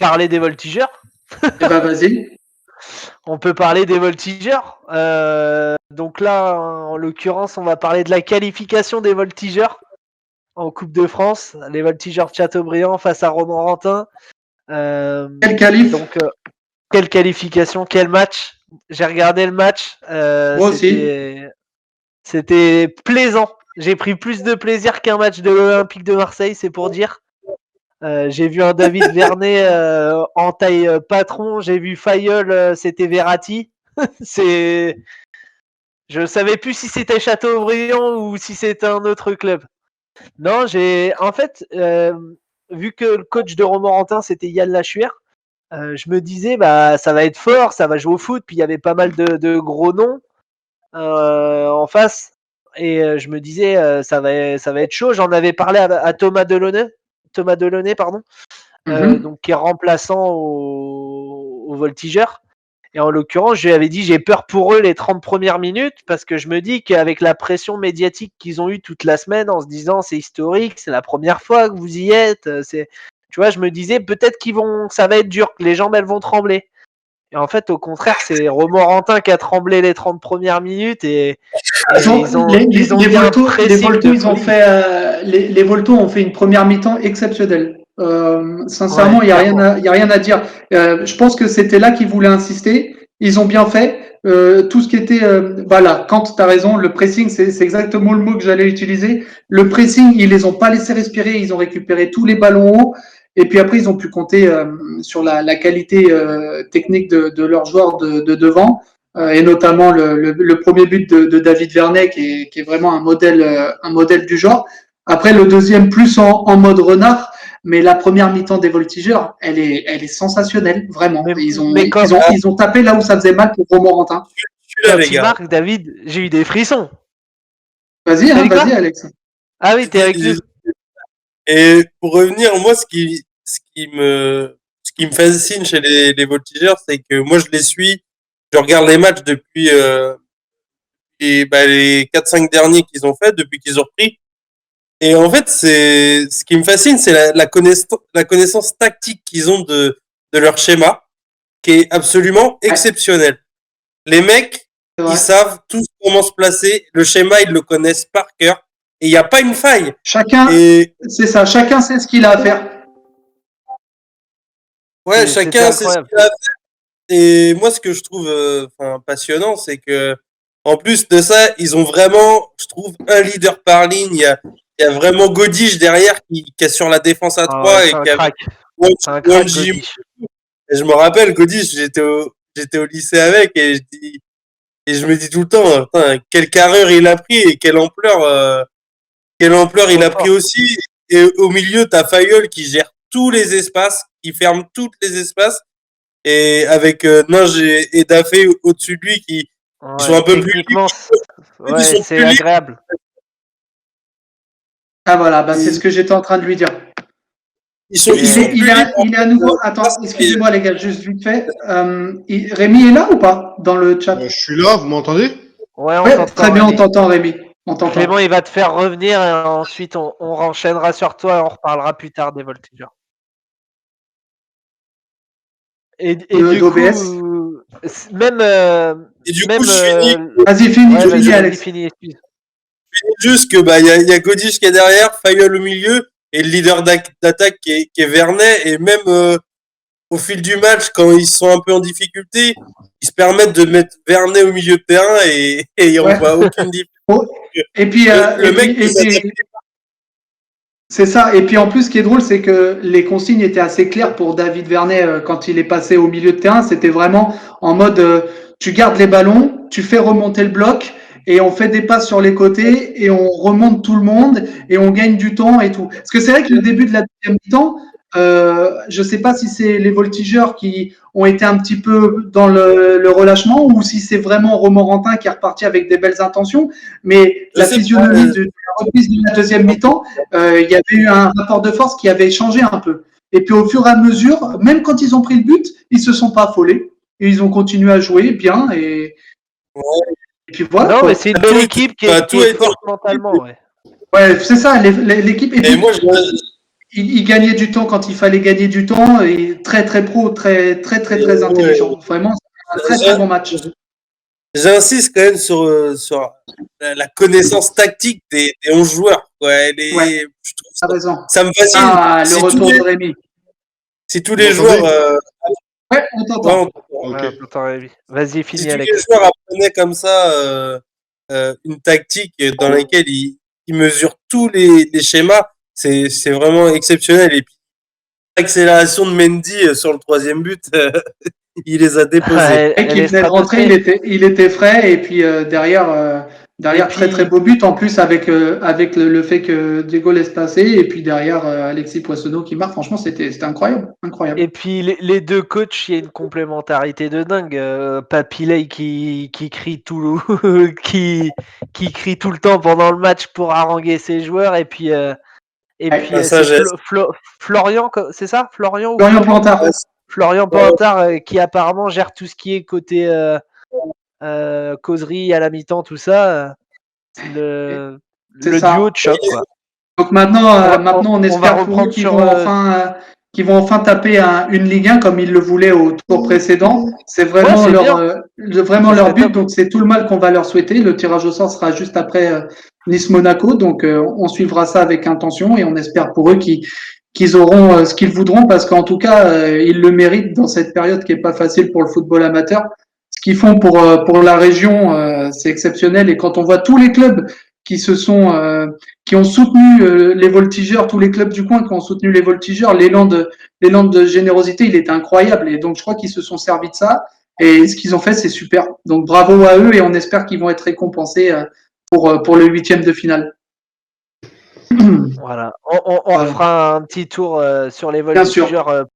parler des voltigeurs. Eh ben, vas-y. On peut parler des voltigeurs. Donc là, en l'occurrence, on va parler de la qualification des voltigeurs en Coupe de France. Les voltigeurs de Châteaubriand face à Romorantin. Quel qualif? Donc, quelle qualification, quel match. J'ai regardé le match. Moi aussi. C'était plaisant. J'ai pris plus de plaisir qu'un match de l'Olympique de Marseille, c'est pour dire. J'ai vu un David Vernet en taille patron. J'ai vu Fayol, c'était Verratti. Je ne savais plus si c'était Châteaubriand ou si c'était un autre club. Non, en fait, vu que le coach de Romorantin c'était Yann Lachuer, je me disais bah ça va être fort, ça va jouer au foot. Puis il y avait pas mal de gros noms en face. Et je me disais ça va être chaud. J'en avais parlé à Thomas Delaunay, pardon, donc qui est remplaçant au voltigeur. Et en l'occurrence, je lui avais dit j'ai peur pour eux les 30 premières minutes parce que je me dis qu'avec la pression médiatique qu'ils ont eue toute la semaine en se disant c'est historique, c'est la première fois que vous y êtes, tu vois, je me disais peut-être ça va être dur, que les jambes elles vont trembler. Et en fait, au contraire, c'est Romorantin qui a tremblé les 30 premières minutes et les Voltos ont fait une première mi-temps exceptionnelle. Sincèrement, il n'y a rien à dire. Je pense que c'était là qu'ils voulaient insister. Ils ont bien fait. Tout ce qui était, voilà, quand tu as raison, le pressing, c'est exactement le mot que j'allais utiliser. Le pressing, ils les ont pas laissés respirer. Ils ont récupéré tous les ballons hauts. Et puis après, ils ont pu compter sur la qualité technique de leurs joueurs de devant. Et notamment le premier but de David Vernet qui est vraiment un modèle du genre. Après le deuxième plus en mode renard, mais la première mi-temps des voltigeurs, elle est sensationnelle, vraiment. Ils ont tapé là où ça faisait mal pour Romorantin. Quand il marque, David, j'ai eu des frissons. Vas-y, Alex. Ah oui, t'es avec nous. Et pour revenir, moi, ce qui me fascine chez les voltigeurs, c'est que moi, je les suis. Je regarde les matchs depuis les 4-5 derniers qu'ils ont fait, depuis qu'ils ont repris. Et en fait, ce qui me fascine, c'est la connaissance tactique qu'ils ont de leur schéma, qui est absolument exceptionnel. Les mecs, ils savent tous comment se placer. Le schéma, ils le connaissent par cœur. Et il n'y a pas une faille. C'est ça. Chacun sait ce qu'il a à faire. Ouais, chacun sait ce qu'il a à faire. Et moi, ce que je trouve passionnant, c'est que en plus de ça, ils ont vraiment, je trouve, un leader par ligne. Il y a vraiment Godiche derrière qui assure la défense à 3 et qui a Godiche. Et je me rappelle, Godiche, j'étais au lycée avec et je me dis tout le temps, quelle carrure il a pris et quelle ampleur il a pris aussi. Et au milieu, t'as Fayol qui gère tous les espaces, qui ferme tous les espaces. Et avec Ninge et Dafé au-dessus de lui qui sont un peu plus libres. Ouais, c'est agréable. Ah voilà, c'est ce que j'étais en train de lui dire. Il est à nouveau. Attends, excusez-moi les gars, juste vite fait. Rémi est là ou pas dans le chat? Je suis là, vous m'entendez? Ouais, on t'entend. Très bien, on t'entend Rémi. Clément, il va te faire revenir et ensuite on renchaînera sur toi et on reparlera plus tard des voltigeurs. Et du coup, même. Vas-y, finis, excuse. Juste que il y a Godiche qui est derrière, Fayol au milieu et le leader d'attaque qui est Vernet. Et même au fil du match, quand ils sont un peu en difficulté, ils se permettent de mettre Vernet au milieu de terrain et on voit aucune différence. Et puis le mec. C'est ça. Et puis en plus, ce qui est drôle, c'est que les consignes étaient assez claires pour David Vernet quand il est passé au milieu de terrain. C'était vraiment en mode tu gardes les ballons, tu fais remonter le bloc et on fait des passes sur les côtés et on remonte tout le monde et on gagne du temps et tout. Parce que c'est vrai que le début de la deuxième mi-temps, je sais pas si c'est les voltigeurs qui ont été un petit peu dans le relâchement ou si c'est vraiment Romorantin qui est reparti avec des belles intentions, mais la physionomie de la reprise de la deuxième mi-temps, il y avait eu un rapport de force qui avait changé un peu. Et puis au fur et à mesure, même quand ils ont pris le but, ils se sont pas affolés et ils ont continué à jouer bien et puis voilà. Non, mais c'est une belle équipe qui est forte mentalement, ouais. Ouais, c'est ça, l'équipe. Et moi, il gagnait du temps quand il fallait gagner du temps et très très pro, très intelligent. Vraiment, c'est un très bon match. J'insiste quand même sur la connaissance tactique des 11 joueurs. Ouais, Ouais, je trouve t'as raison. ça me fascine. Ah, le retour de Rémi. Si tous les joueurs, Ouais, on t'entend. Ouais, vas-y, si finis tous les Alex. joueurs apprenaient comme ça une tactique dans laquelle ils mesurent tous les schémas, c'est vraiment exceptionnel. Et puis l'accélération de Mendy sur le 3e but, il les a déposés. Elle Qui est venait de rentrer, stratosphérique. il était frais et puis derrière Et très puis, beau but en plus avec le fait que Diego laisse passer et puis derrière Alexis Poissonneau qui marque. Franchement, c'était incroyable, incroyable. et puis les deux coachs, il y a une complémentarité de dingue. Papiley qui crie qui crie tout le temps pendant le match pour haranguer ses joueurs, et puis Ouais. c'est Florian, c'est ça? Florian ou Florian Florian? Plantard. Florian Pantard, qui apparemment gère tout ce qui est côté causerie à la mi-temps, tout ça. Le C'est le duo ça. de choc, quoi. Donc maintenant, on On va espère pour eux reprendre sur qu'ils vont enfin taper une Ligue 1 comme ils le voulaient au tour précédent. C'est ouais, vraiment c'est bien, vraiment ça leur serait but. top. Donc c'est tout le mal qu'on va leur souhaiter. Le tirage au sort sera juste après Nice-Monaco. Donc on suivra ça avec intention et on espère pour eux qu'ils auront ce qu'ils voudront parce qu'en tout cas, ils le méritent dans cette période qui est pas facile pour le football amateur. Ce qu'ils font pour la région, c'est exceptionnel. Et quand on voit tous les clubs qui qui ont soutenu les voltigeurs, tous les clubs du coin qui ont soutenu les voltigeurs, l'élan de générosité, il était incroyable. Et donc, je crois qu'ils se sont servis de ça. Et ce qu'ils ont fait, c'est super. Donc, bravo à eux et on espère qu'ils vont être récompensés pour le 8e de finale. Voilà. On fera un petit tour sur les Bien sûr. voltigeurs